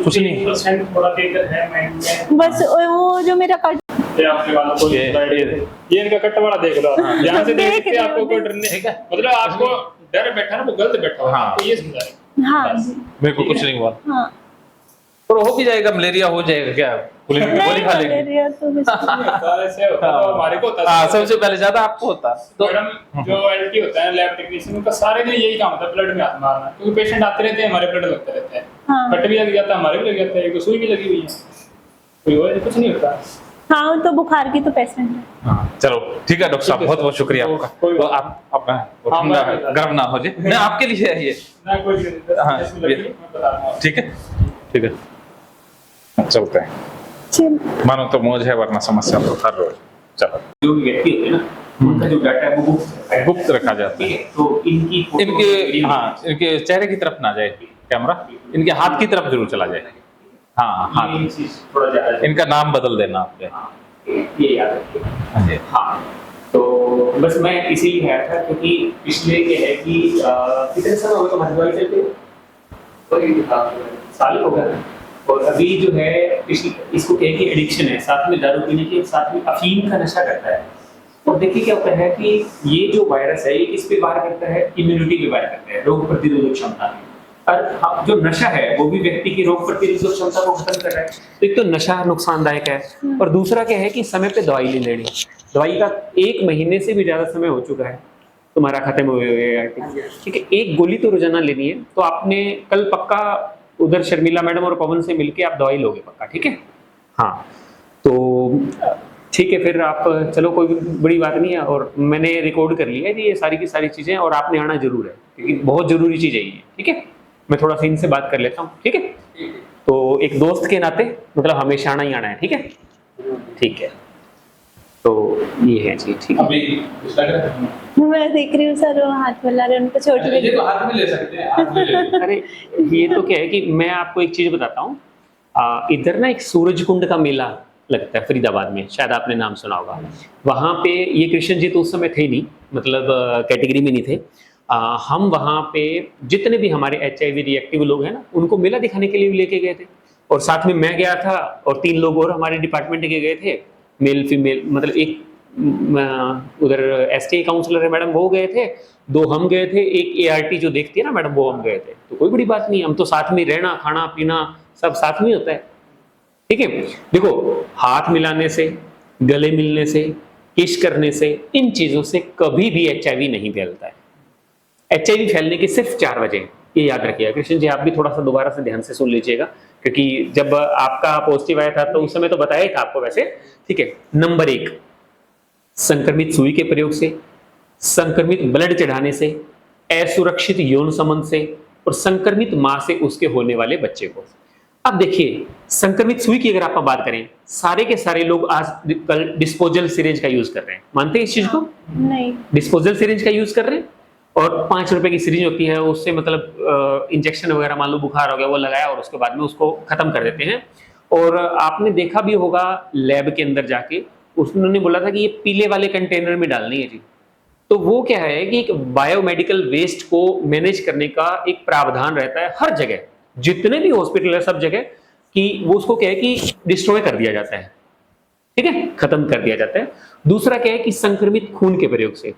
कुछ नहीं। परसेंट थोड़ा देकर है माइंड में। बस वो जो मेरा कट ये आपके वालों को ये इनका कट वाला देख लो, ध्यान से देख देखते रही हूँ, आपको कोई डर नहीं। ठीक है। मतलब आपको डर बैठा ना वो गलत बैठा हो, हाँ। आपको ये समझाए। हाँ जी मेरे को कुछ नहीं हुआ, हाँ और हो भी जाएगा, मलेरिया हो जाएगा क्या, गोली गोली खा लेंगे। मलेरिया तो कुछ नहीं। ऐसे होता तो हमारे को होता हाँ सबसे पहले ज्यादा आपको होता तो मैडम जो एलटी होता है लैब टेक्नीशियन, उनका सारे दिन यही काम होता है, ब्लड में हाथ मारना, क्योंकि पेशेंट आते रहते हैं, हमारे ब्लड लगते रहते हैं, हाँ कट भी लग जाता है, हमारे भी लग जाता है, एक तो सुई भी लगी हुई है, कोई और कुछ नहीं होता। हाँ तो बुखार की तो पेशेंट है। हाँ, चलो ठीक है डॉक्टर साहब, बहुत बहुत शुक्रिया तो आपका। कोई तो बात आप अपना हाँ, ठंडा मैं बता- गर्म ना हो जाए, मैं आपके लिए है ये, ना कोई दिक्कत नहीं, हाँ, इसमें लगी है, मैं बता रहा हूँ। ठीक है ठीक है चलते हैं। चल मानो तो मौज है, वरना समस्या तो हर रोज। चलो जो भी व्यक्ति होते हैं ना, उनका जो डाटा है वो गुप्त रखा जाता है। ठीक है, तो इनकी फोटो इनके वीडियो हाँ इनके चेहरे की तरफ ना जाए कैमरा, इनके हाथ की तरफ जरूर चला जाए। हाँ ये हाँ चीज थोड़ा ज्यादा इनका नाम बदल देना आपके। हाँ, ये याद रखिए। हाँ जी। हाँ, तो बस मैं इसीलिए आया था क्योंकि पिछले ये है कि कितने साल हो गए तुम्हारी दवाई चलते हुए? कोई साल हो गया। और अभी जो है इसको क्या है कि एडिक्शन है, साथ में दारू पीने के साथ में अफीम का नशा करता है। और देखिए क्या होता है कि ये जो वायरस है ये किस पे वार करता है? इम्यूनिटी पे वार करता है, रोग प्रतिरोधक क्षमता पे। और जो नशा है वो भी व्यक्ति की रोग प्रतिरोधक क्षमता को खत्म कर रहा है। तो एक तो नशा नुकसानदायक है, और दूसरा क्या है कि समय पे दवाई ले लेनी। दवाई का 1 महीने से भी ज्यादा समय हो चुका है तुम्हारा खत्म हुए हुए, ठीक है, एक गोली तो रोजाना लेनी है। तो आपने कल पक्का उधर शर्मिला मैडम और पवन से मिलके आप दवाई लोगे पक्का, ठीक है? हाँ तो ठीक है, फिर आप चलो, कोई बड़ी बात नहीं है। और मैंने रिकॉर्ड कर लिया है कि ये सारी की सारी चीजें, और आपने आना जरूर है क्योंकि बहुत जरूरी चीज है ये, ठीक है? मैं थोड़ा सा इनसे बात कर लेता हूँ, ठीक है? तो एक दोस्त के नाते मतलब हमेशा आना ही आना है, ठीक है? ठीक है, तो ये है जी, ठीक है। अभी कुछ लग रहा है? मैं देख रही हूँ सर, वो हाथ मिला रहे हैं, उनको छोटी ये लगी। तो हाथ में ले सकते हैं, हाथ में ले सकते हैं। अरे ये तो क्या है कि मैं आपको एक चीज बताता हूँ, इधर ना एक सूरज कुंड का मेला लगता है फरीदाबाद में, शायद आपने नाम सुना होगा। वहाँ पे ये कृष्ण जी तो उस समय थे नहीं, मतलब कैटेगरी में नहीं थे। हम वहाँ पे जितने भी हमारे HIV रिएक्टिव लोग हैं ना, उनको मेला दिखाने के लिए भी लेके गए थे। और साथ में मैं गया था और 3 लोग और हमारे डिपार्टमेंट के गए थे, मेल फीमेल, मतलब एक उधर STA काउंसलर है मैडम, वो गए थे, 2 हम गए थे, एक ART जो देखती है ना मैडम, वो हम गए थे। तो कोई बड़ी बात नहीं, हम तो साथ में रहना खाना पीना सब साथ में होता है, ठीक है? देखो, हाथ मिलाने से, गले मिलने से, किस करने से, इन चीजों से कभी भी HIV नहीं फैलता है। HIV फैलने की सिर्फ 4 वजह हैं, ये याद रखिएगा। कृष्ण जी आप भी थोड़ा सा दोबारा से ध्यान से सुन लीजिएगा, क्योंकि जब आपका पॉजिटिव आया था तो उस समय तो बताया ही था आपको वैसे, ठीक है? नंबर 1, संक्रमित सुई के प्रयोग से, संक्रमित ब्लड चढ़ाने से, असुरक्षित यौन संबंध से, और संक्रमित मां से उसके होने वाले बच्चे को। अब देखिए, संक्रमित सुई की अगर आप बात करें, सारे के सारे लोग आज कल डिस्पोजल सिरिंज का यूज कर रहे हैं, मानते हैं इस चीज को? नहीं, डिस्पोजल सिरिंज का यूज कर रहे हैं, और 5 रुपए की सिरिंज होती है, उससे मतलब इंजेक्शन वगैरह, मान लो बुखार हो गया, वो लगाया और उसके बाद में उसको खत्म कर देते हैं। और आपने देखा भी होगा लैब के अंदर जाके, उन्होंने बोला था कि ये पीले वाले कंटेनर में डालनी है जी। तो वो क्या है कि एक बायोमेडिकल वेस्ट को मैनेज करने का एक प्रावधान रहता है हर जगह, जितने भी हॉस्पिटल है सब जगह, कि वो उसको क्या है कि डिस्ट्रॉय कर दिया जाता है, ठीक है, खत्म कर दिया जाता है। दूसरा क्या है कि संक्रमित खून के प्रयोग से,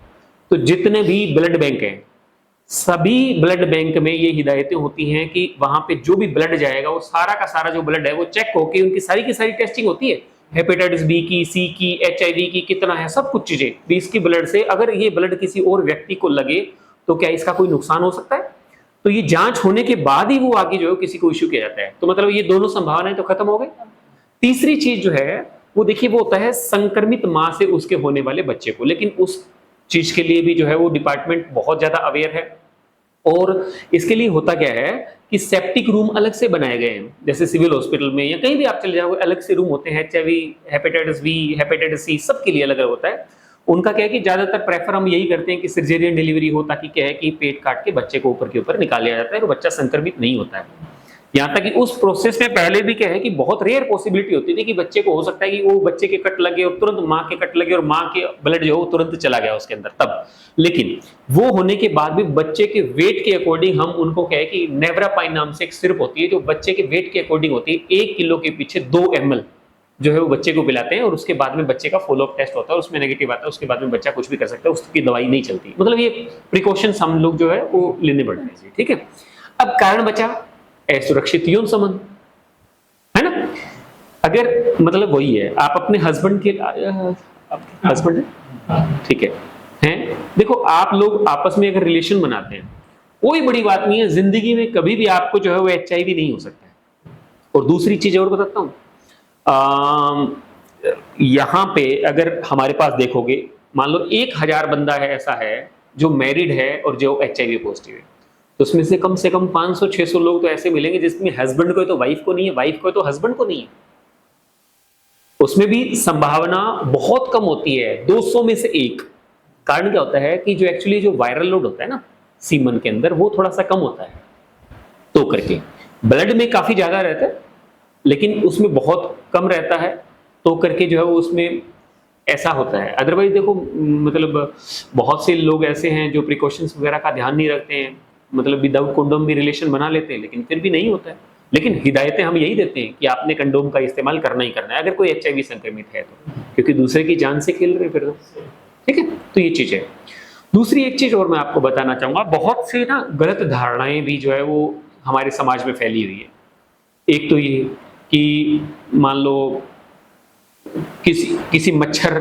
तो जितने भी ब्लड बैंक हैं, सभी ब्लड बैंक में ये हिदायतें होती हैं कि वहां पे जो भी ब्लड जाएगा वो सारा का सारा जो ब्लड है वो चेक होके उनकी सारी की सारी टेस्टिंग होती है, हेपेटाइटिस बी की, सी की, HIV की, कितना है, सब कुछ चीजें भी इसकी ब्लड से। अगर ये ब्लड किसी और व्यक्ति को लगे तो क्या इसका कोई नुकसान हो सकता है? तो ये जांच होने के बाद ही वो आगे जो है किसी को इश्यू किया जाता है। तो मतलब ये दोनों संभावनाएं तो खत्म हो गई। तीसरी चीज जो है वो देखिए, वो होता है संक्रमित मां से उसके होने वाले बच्चे को, लेकिन उस चीज के लिए भी जो है वो डिपार्टमेंट बहुत ज्यादा अवेयर है। और इसके लिए होता क्या है कि सेप्टिक रूम अलग से बनाए गए हैं, जैसे सिविल हॉस्पिटल में या कहीं भी आप चले जाओ अलग से रूम होते हैं, HIV, hepatitis B, hepatitis C, सबके लिए अलग अलग होता है। उनका क्या है कि ज्यादातर प्रेफर हम यही करते हैं कि सर्जेरियन डिलीवरी हो, ताकि क्या है कि पेट काट के बच्चे को ऊपर के ऊपर निकाल लिया जाता है और बच्चा संक्रमित नहीं होता है। यहाँ तक कि उस प्रोसेस में पहले भी क्या है कि बहुत रेयर पॉसिबिलिटी होती थी कि बच्चे को हो सकता है कि वो बच्चे के कट लगे और तुरंत माँ के कट लगे और माँ के ब्लड जो है वो तुरंत चला गया उसके अंदर तब। लेकिन वो होने के बाद भी बच्चे के वेट के अकॉर्डिंग हम उनको क्या है कि नेवरापाइन नाम से एक सिरप होती है जो बच्चे के वेट के अकॉर्डिंग होती है, 1 किलो के पीछे 2 ml जो है वो बच्चे को पिलाते हैं और उसके बाद में बच्चे का फॉलोअप टेस्ट होता है, उसमें नेगेटिव आता है, उसके बाद में बच्चा कुछ भी कर सकता है, उसकी दवाई नहीं चलती। मतलब ये प्रिकॉशंस हम लोग जो है वो लेने पड़ते हैं, ठीक है। अब कारण बचा असुरक्षित यौन संबंध, है ना। अगर मतलब वही है, आप अपने हस्बैंड के हस्बैंड है, ठीक है, हैं, देखो आप लोग आपस में अगर रिलेशन बनाते हैं कोई बड़ी बात नहीं है, जिंदगी में कभी भी आपको जो है वो HIV नहीं हो सकता है। और दूसरी चीज और बताता हूं, यहां पे अगर हमारे पास देखोगे, मान लो 1000 बंदा है ऐसा है जो मैरिड है और जो HIV पॉजिटिव है, तो उसमें से कम 500-600 लोग तो ऐसे मिलेंगे जिसमें हस्बैंड को है तो वाइफ को नहीं है, वाइफ को है तो हस्बैंड को नहीं है। उसमें भी संभावना बहुत कम होती है, 200 में से 1। कारण क्या होता है कि जो एक्चुअली जो वायरल लोड होता है ना सीमन के अंदर वो थोड़ा सा कम होता है, तो करके ब्लड में काफी ज्यादा रहता है लेकिन उसमें बहुत कम रहता है, तो करके जो है वो उसमें ऐसा होता है। अदरवाइज देखो मतलब बहुत से लोग ऐसे हैं जो प्रिकॉशंस वगैरह का ध्यान नहीं रखते हैं, मतलब विदाउट कंडोम भी रिलेशन बना लेते हैं लेकिन फिर भी नहीं होता है। लेकिन हिदायतें हम यही देते हैं कि आपने कंडोम का इस्तेमाल करना ही करना है अगर कोई HIV संक्रमित है तो, क्योंकि दूसरे की जान से खेल रहे फिर तो, ठीक है। तो ये चीज है। दूसरी एक चीज और मैं आपको बताना चाहूंगा, बहुत से ना गलत धारणाएं भी जो है वो हमारे समाज में फैली हुई है। एक तो ये कि मान लो किसी मच्छर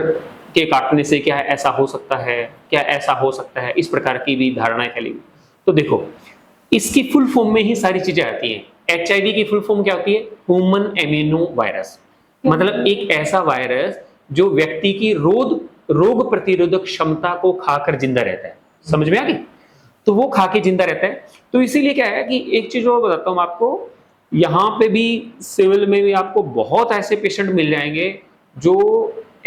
के काटने से क्या ऐसा हो सकता है, क्या ऐसा हो सकता है, इस प्रकार की भी धारणाएं फैली हुई। तो देखो इसकी फुल फॉर्म में ही सारी चीजें आती हैं। HIV की फुल फॉर्म क्या होती है? ह्यूमन इम्यूनो वायरस, मतलब एक ऐसा वायरस जो व्यक्ति की रोग प्रतिरोधक क्षमता को खाकर जिंदा रहता है। समझ में आ गई? तो वो खा के जिंदा रहता है। तो इसीलिए क्या है कि एक चीज और बताता हूं आपको, यहाँ पे भी सिविल में भी आपको बहुत ऐसे पेशेंट मिल जाएंगे जो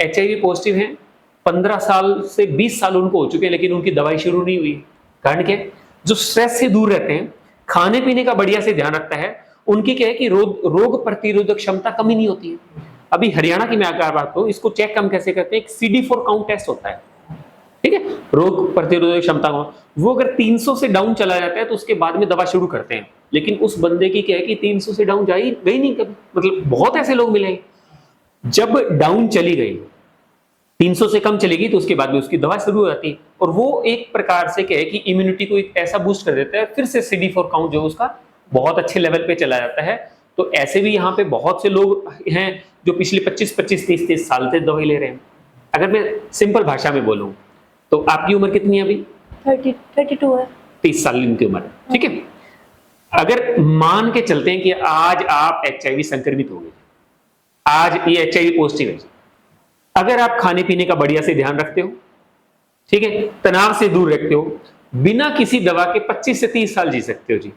HIV पॉजिटिव हैं, 15 साल से 20 साल उनको हो चुके हैं लेकिन उनकी दवाई शुरू नहीं हुई। कारण क्या है? जो स्ट्रेस से दूर रहते हैं, खाने पीने का बढ़िया से ध्यान रखता है, उनकी क्या है कि रोग प्रतिरोधक क्षमता कमी नहीं होती है। अभी हरियाणा की मैं अगर बात करूं, इसको चेक हम कैसे करते हैं? एक CD4 काउंट टेस्ट होता है, ठीक है, रोग प्रतिरोधक क्षमता को। वो अगर 300 से डाउन चला जाता है तो उसके बाद में दवा शुरू करते हैं। लेकिन उस बंदे की क्या है कि 300 से डाउन गई नहीं कभी, मतलब बहुत ऐसे लोग मिले जब डाउन चली गई 300 से कम चलेगी तो उसके बाद में उसकी दवा शुरू हो जाती है। और वो एक प्रकार से क्या है कि इम्यूनिटी को एक ऐसा बूस्ट कर देता है, फिर से CD4 काउंट जो उसका बहुत अच्छे लेवल पे चला जाता है। तो ऐसे भी यहाँ पे बहुत से लोग हैं जो पिछले 25-30 साल से दवाई ले रहे हैं। अगर मैं सिंपल भाषा में बोलूं तो आपकी उम्र कितनी है अभी? 32 है। 30 साल इनकी उम्र है, ठीक है। अगर मान के चलते हैं कि आज आप HIV संक्रमित हो गए, आज ये HIV पॉजिटिव है, अगर आप खाने पीने का बढ़िया से ध्यान रखते हो, ठीक है, तनाव से दूर रखते हो, बिना किसी दवा के 25 से 30 साल जी सकते हो जी।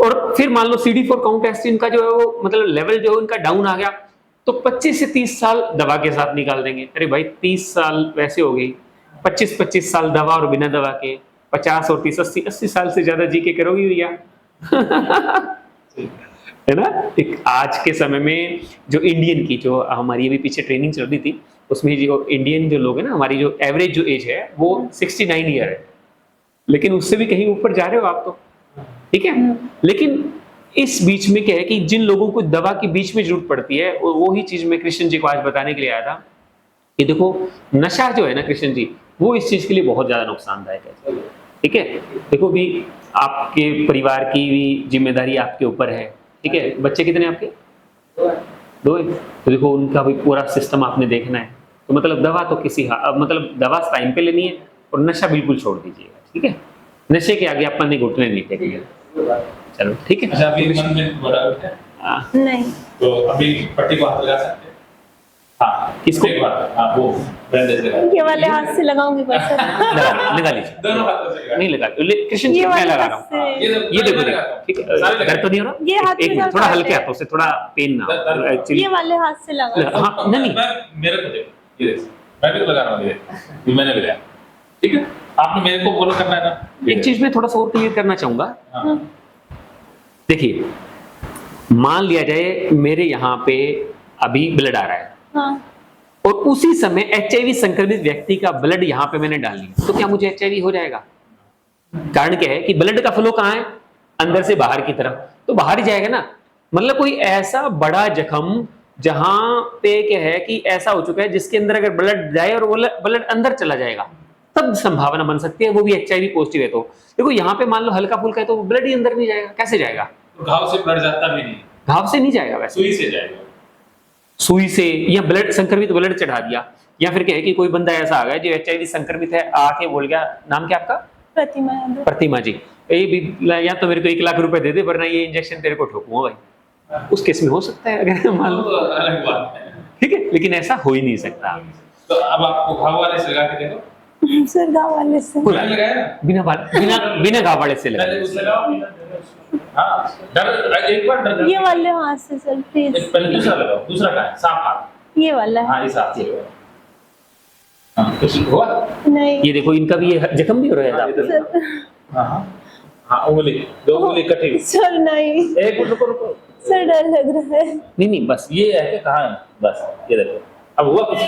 और फिर मान लो CD4 काउंट टेस्ट इनका जो है वो मतलब लेवल जो है उनका डाउन आ गया तो 25 से 30 साल दवा के साथ निकाल देंगे। अरे भाई 30 साल वैसे हो गई, 25 साल दवा और बिना दवा के, 50 और 30 80 साल से ज्यादा जी के करोगी भैया। है ना। एक आज के समय में जो इंडियन की जो हमारी अभी पीछे ट्रेनिंग चल रही थी उसमें जो इंडियन जो लोग हैं ना, हमारी जो एवरेज जो एज है वो 69 ईयर है, लेकिन उससे भी कहीं ऊपर जा रहे हो आप तो, ठीक है। लेकिन इस बीच में क्या है कि जिन लोगों को दवा की बीच में जरूरत पड़ती है, वो ही चीज मैं कृष्ण जी को आज बताने के लिए आया था कि देखो नशा जो है ना कृष्ण जी, वो इस चीज के लिए बहुत ज्यादा नुकसानदायक है। ठीक है, देखो भी आपके परिवार की भी जिम्मेदारी आपके ऊपर है। ठीक है, बच्चे कितने आपके? 2 है। तो देखो उनका भी पूरा सिस्टम आपने देखना है। तो मतलब दवा तो मतलब दवा टाइम पे लेनी है और नशा बिल्कुल छोड़ दीजिएगा। ठीक है, नशे के आगे अपन ने घुटने नहीं टेकेंगे। चलो ठीक है। अच्छा, अभी मन में हो रहा है हाँ, नहीं, तो अभी पट्टी को हाथ लगा सकते हैं। हाँ, किसको? एक बार हाँ, वो बैंडेज लगा। ये वाले हाथ से लगाऊंगी बस। लगा लीजिए। दोनों हाथों से लगा। नहीं लगा, कृष्ण जी ये मैं वाले लगा हाथ रहा हूँ। से। ये देखो ठीक है, दर्द तो नहीं हो रहा? ये हाथ एक में मिनट, दर्द थोड़ा आ हल्के रहा है। हाथों से, थोड़ा पेन ना हो ये एक्चुअली। वाले हाथ से लगा। हाँ, नहीं मेरे को देखो, ये देखो, मैं भी तो लगा रहा हूँ, ये मैंने लगाया। ठीक है, आपने मेरे को फॉलो करना है ना। एक चीज मैं थोड़ा सा और क्लियर करना चाहूंगा। हाँ। देखिए, मान लिया जाए मेरे यहाँ पे अभी ब्लड आ रहा है हाँ, और उसी समय एचआईवी संक्रमित व्यक्ति का ब्लड यहाँ पे मैंने डाल लिया, तो क्या मुझे एचआईवी हो जाएगा? कारण क्या है कि ब्लड का फ्लो कहाँ है? अंदर से बाहर की तरफ, तो बाहर ही जाएगा ना। मतलब कोई ऐसा बड़ा जख्म जहां पे क्या है कि ऐसा हो चुका है जिसके अंदर अगर ब्लड जाए और वो ब्लड अंदर चला जाएगा, तब संभावना बन सकती है वो भी एचआईवी पॉजिटिव है। तो देखो यहाँ पे मान लो हल्का फुल्का है तो ब्लड ही अंदर नहीं जाएगा, कैसे जाएगा? तो घाव से ब्लड जाता भी नहीं, घाव से नहीं जाएगा, वैसे सुई से जाएगा। सुई से या ब्लड संक्रमित ब्लड चढ़ा दिया, या फिर क्या है कि कोई बंदा ऐसा आ गया जो एचआईवी संक्रमित है, आके बोल गया, नाम क्या आपका? प्रतिमा यादव। प्रतिमा जी, ये भी या तो मेरे को 1 लाख रुपए दे दे वरना ये इंजेक्शन तेरे को ठोकूंगा भाई। उस केस में हो सकता है अगर मान लो, तो अलग बात है। ठीक है, लेकिन ऐसा हो ही नहीं सकता। तो अब आपको घाव वाले से लगा के देखो। सर गाँव वाले से। मैंने लगाया ना, बिना घाव वाले से लगा। पहले उस लगाओ। हाँ, डर एक बार डर। ये वाले हाथ से सर प्लीज। पहले दूसरा लगाओ, दूसरा कहाँ है? साफ हाथ। ये वाला है। हाँ, इस हाथ से लगाओ। हाँ, कुछ हुआ? नहीं ये देखो इनका भी ये जख्म भी हो रहा है। हाँ, इधर। सर, हाँ हाँ हाँ, उंगली, 2 उंगली कटी हुई। सर नहीं एक रुको रुको, सर, डर लग रहा है। नहीं बस ये है कि कहाँ है? बस ये देखो, अब हुआ कुछ?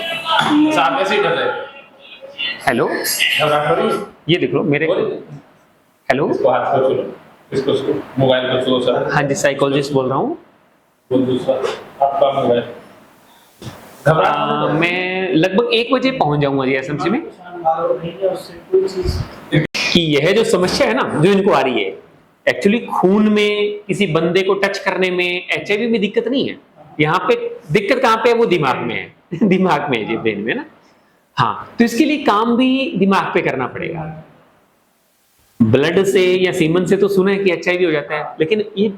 साफ ऐसे ही डर रहे। हेलो, घबराहट हो रही है? ये देख लो मेरे, बोलिए। हेलो, इसको हाथ को छू लो, इसको छू, मोबाइल को छू सर। हाँ जी, साइकोलॉजिस्ट बोल रहा हूँ। वो दूसरा आपका मोबाइल। घबराहट मैं लगभग 1 बजे पहुंच जाऊंगा जी एसएमसी में। कि यह जो समस्या है ना जो इनको आ रही है, एक्चुअली खून में किसी बंदे को टच करने में एचआईवी में दिक्कत नहीं है। यहाँ पे दिक्कत कहाँ पे है? वो दिमाग में है। दिमाग में है जी, ब्रेन में ना। हाँ, तो इसके लिए काम भी दिमाग पे करना पड़ेगा। ब्लड से या सीमन से तो सुना है कि एचआईवी हो जाता है, लेकिन ये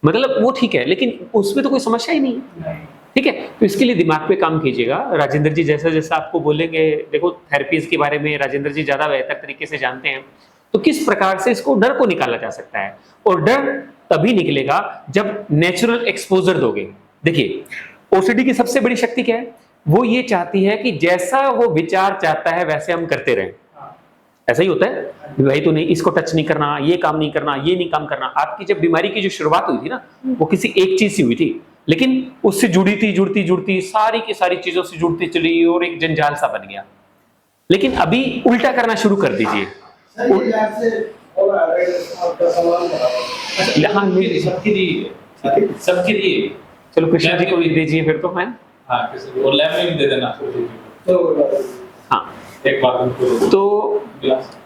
मतलब वो ठीक है, लेकिन उसमें तो कोई समस्या ही नहीं है। ठीक है, तो इसके लिए दिमाग पे काम कीजिएगा। राजेंद्र जी जैसा जैसा आपको बोलेंगे, देखो थेरेपीज के बारे में राजेंद्र जी ज्यादा बेहतर तरीके से जानते हैं, तो किस प्रकार से इसको डर को निकाला जा सकता है। और डर तभी निकलेगा जब नेचुरल एक्सपोजर दोगे। देखिए, ओसीडी की सबसे बड़ी शक्ति क्या है? वो ये चाहती है कि जैसा वो विचार चाहता है वैसे हम करते रहें। ऐसा ही होता है, भाई तो नहीं, इसको टच नहीं करना, ये काम नहीं करना, ये नहीं काम करना। आपकी जब बीमारी की जो शुरुआत हुई थी ना, वो किसी एक चीज से हुई थी, लेकिन उससे जुड़ती सारी की सारी चीजों से जुड़ती चली और एक जंजाल सा बन गया। लेकिन अभी उल्टा करना शुरू कर दीजिए। हाँ, सबके लिए। चलो कृष्णा जी को भी दीजिए फिर तो। मैं हाँ, वो लैब में भी दे देना। हाँ, एक बार उनको तो गिलास।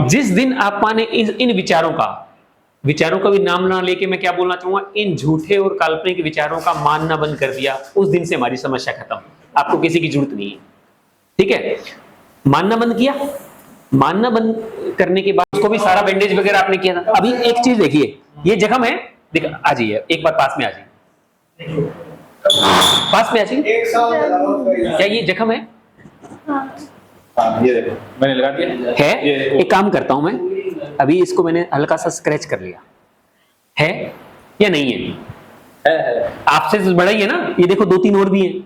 जिस दिन आप माने इन विचारों का भी नाम ना लेके मैं क्या बोलना चाहूंगा, इन झूठे और काल्पनिक विचारों का मानना बंद कर दिया, उस दिन से हमारी समस्या खत्म। आपको किसी की जरूरत नहीं है। ठीक है, मानना बंद किया, मानना बंद करने के बाद उसको भी सारा बैंडेज वगैरह आपने किया था। अभी एक चीज देखिए, ये जख्म है, देख आ जाइए एक बार पास में आ जाइए, पास में आ जाइए। क्या ये जख्म है? हाँ, ये देखो मैंने लगा दिया है। ये एक काम करता हूं मैं, अभी इसको मैंने हल्का सा स्क्रैच कर लिया, है या नहीं है? है। आपसे तो बड़ा ही है ना। ये देखो 2-3 और भी हैं।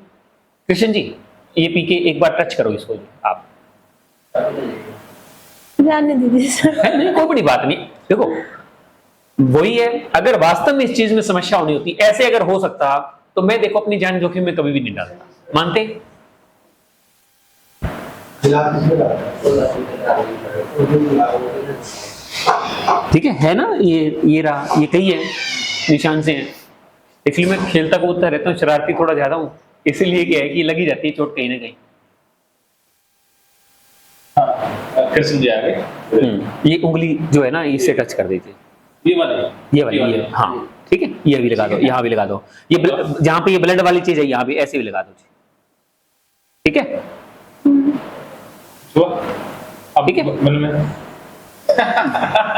कृष्ण जी, ये पी के एक बार टच करो इसको आप। जाने दीजिए सर। है नहीं, कोई बड़ी बात नहीं। देखो वही है, अगर वास्तव में इस चीज में समस्या होनी होती, ऐसे अगर हो सकता, तो मैं देखो अपनी जान जोखिम में कभी भी नहीं डालता। मानते? ठीक है ना? ये रहा, ये कही है। निशान से हैं। एक्चुअली मैं खेलता कूदता रहता हूँ, शरारती थोड़ा ज्यादा हूँ, इसीलिए क्या है कि लगी जाती है चोट कहीं ना कहीं। कृष्ण जी आ गए। ये उंगली जो है ना इससे टच कर देती है, ये वाली ये हाँ ठीक है, ये भी लगा दो, यहाँ भी लगा दो, ये जहाँ पे ये ब्लड वाली चीज है यहाँ भी ऐसे भी लगा दो, ठीक है। अब ठीक है।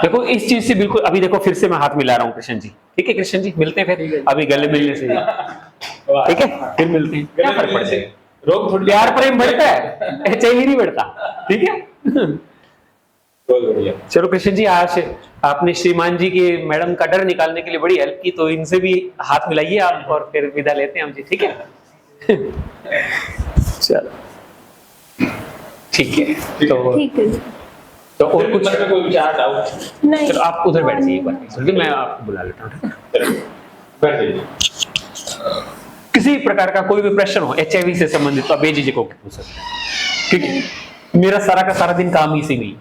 देखो इस चीज से बिल्कुल, अभी देखो फिर से मैं हाथ मिला रहा हूँ कृष्ण जी, ठीक है कृष्ण जी, मिलते हैं फिर अभी गले मिलने से, ठीक है फिर मिलते हैं। क्या फर्क पड़ता है, रोग थोड़ी प्यार प्रेम बढ़ता है, एचआईवी नहीं बढ़ता, ठीक है। बहुत बढ़िया। चलो कृष्ण जी, आज आपने श्रीमान जी के मैडम का डर निकालने के लिए बड़ी हेल्प की, तो इनसे भी हाथ मिलाइए आप और फिर विदा लेते हैं हम जी, ठीक है। चलो ठीक है, ठीक है। तो और कुछ मन में कोई विचार डाउट? नहीं, चलो आप उधर बैठ जाइए एक बार, सुनिए मैं आपको बुला लेता हूँ। बैठ जाइए। किसी प्रकार का कोई भी प्रश्न हो एचआईवी से संबंधित तो आप बेझिझक होकर पूछ सकते हैं, क्योंकि मेरा सारा का सारा दिन काम इसी में ही,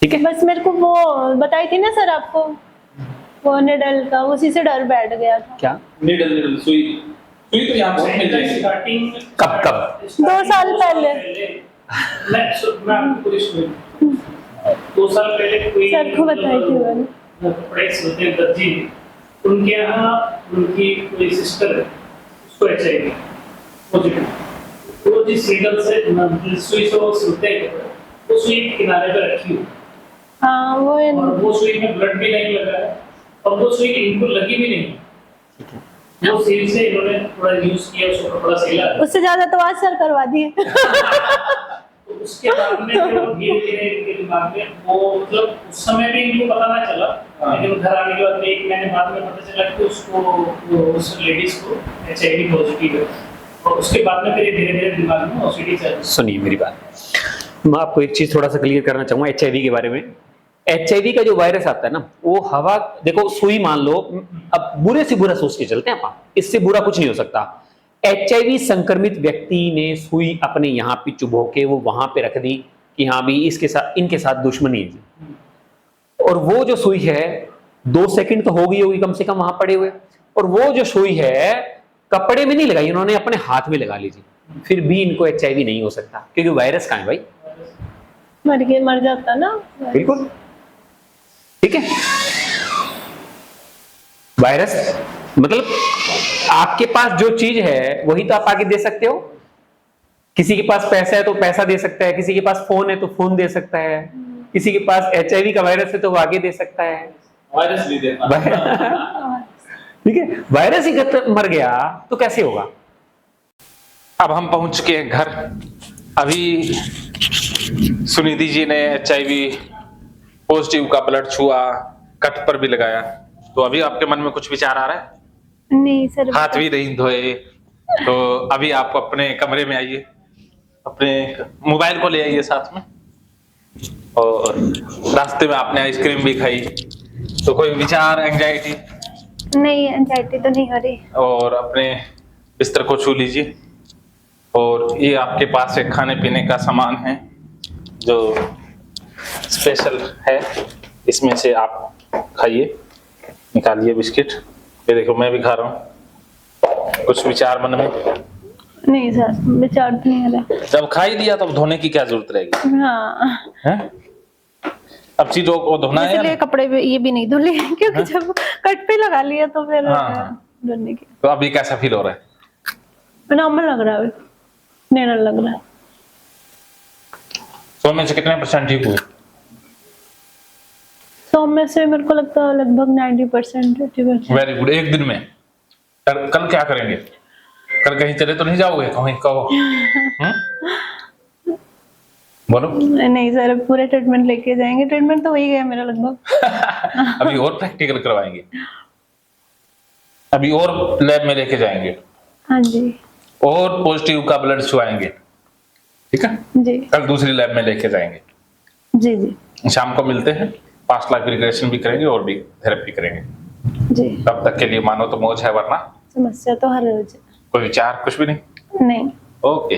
ठीक है। बस मेरे को वो बताई थी ना सर आपको, वो निडल का, उसी से डर बैठ गया था। क्या नीडल सुई तो यहाँ बहुत मिल जाएगी। स्टार्टिंग कब 2 साल पहले। मैं आपको पूरी सुनी। 2 साल पहले कोई सर को बताई थी मैंने। कपड़े सिलते हैं दर्जी, उनके यहाँ उनकी कोई सिस्टर है, उसको HIV पॉजिटिव, वो जिस नीडल से सुई से वो सिलते हैं कपड़े, वो सुई किनारे पे रखी हुई, हाँ और वो सुई में ब्लड भी नहीं लगा है, और वो सुई इनको लगी भी नहीं, वो सील से इन्होंने थोड़ा यूज किया, उसको कपड़ा सिला, उससे ज्यादा तो आज सर करवा दिए। तो उसके बाद में जो धीरे-धीरे इनके दिमाग में वो, मतलब उस समय भी इनको पता ना चला, लेकिन घर आने के बाद 1 महीने बाद में पता चला कि उसको, उस लेडीज को HIV पॉजिटिव है, और उसके बाद में फिर धीरे-धीरे दिमाग में OCD चल। सुनिए मेरी बात, मैं आपको एक चीज थोड़ा सा क्लियर करना चाहूंगा एचआईवी के बारे में। एचआईवी का जो वायरस आता है ना, वो हवा, देखो सुई मान लो, अब बुरे से बुरा सोच के चलते हैं आप, इससे बुरा कुछ नहीं हो सकता। एचआईवी संक्रमित व्यक्ति ने सुई अपने यहाँ पे चुभो के वो वहां पे रख दी कि हाँ भी इसके साथ, इनके साथ दुश्मनी है, और वो जो सुई है 2 सेकंड तो हो गई होगी कम से कम वहां पड़े हुए, और वो जो सुई है कपड़े में नहीं लगाई, इन्होंने अपने हाथ में लगा लीजिए, फिर भी इनको एचआईवी नहीं हो सकता, क्योंकि वायरस कहाँ है भाई, मर जाता ना। बिल्कुल ठीक है। वायरस मतलब आपके पास जो चीज है वही तो आप आगे दे सकते हो। किसी के पास पैसा है तो पैसा दे सकता है, किसी के पास फोन है तो फोन दे सकता है, किसी के पास एचआईवी का वायरस है तो वो आगे दे सकता है, वायरस भी देता। ठीक है। वायरस ही मर गया तो कैसे होगा। अब हम पहुंच चुके हैं घर। अभी सुनिधि जी ने HIV पॉजिटिव का ब्लड छुआ, कट पर भी लगाया, तो अभी आपके मन में कुछ विचार आ रहा है? नहीं सर, हाथ भी नहीं धोए, तो अभी आप अपने कमरे में आइए, अपने मोबाइल को ले आइए साथ में, और रास्ते में आपने आइसक्रीम भी खाई, तो कोई विचार, एंजाइटी? नहीं, एंजाइटी तो नहीं हो रही। और अपने बिस्तर को छू लीजिए, और ये आपके पास एक खाने पीने का सामान है जो स्पेशल है, इसमें से आप खाइए, निकालिए बिस्किट। ये देखो मैं भी खा रहा हूँ। कुछ विचार मन में? नहीं सर, विचार तो नहीं आ रहा। जब खा ही लिया तब धोने की क्या जरूरत रहेगी? हाँ, है? अब चीजों को धोना है, इसलिए कपड़े भी ये भी नहीं धुले, क्योंकि जब कट पे लगा लिया तो फिर हाँ। धुलने की। तो अभी कैसा फील हो रहा है? नॉर्मल लग रहा है, नेचुरल लग रहा है। 100 में से कितने % ठीक हुए? 100 में से मेरे को लगता है लगभग 90%, 80%। Very good. एक दिन में कल क्या करेंगे? कल कहीं चले तो नहीं जाओगे? कहीं कहो बोलो। नहीं सर, पूरे ट्रीटमेंट लेके जाएंगे। ट्रीटमेंट तो हो ही गया मेरा लगभग। अभी और प्रैक्टिकल करवाएंगे, अभी और लैब में लेके जाएंगे, हाँ जी, और पॉजिटिव का ब्लड छुआएंगे, ठीक है? जी कल दूसरी लैब में लेके जाएंगे। जी जी शाम को मिलते हैं, 5 लाख रिग्रेशन भी करेंगे और भी थेरेपी करेंगे। जी। तब तक के लिए मानो तो मौज है, वरना समस्या तो हर रोज। कोई विचार कुछ भी नहीं? नहीं। ओके।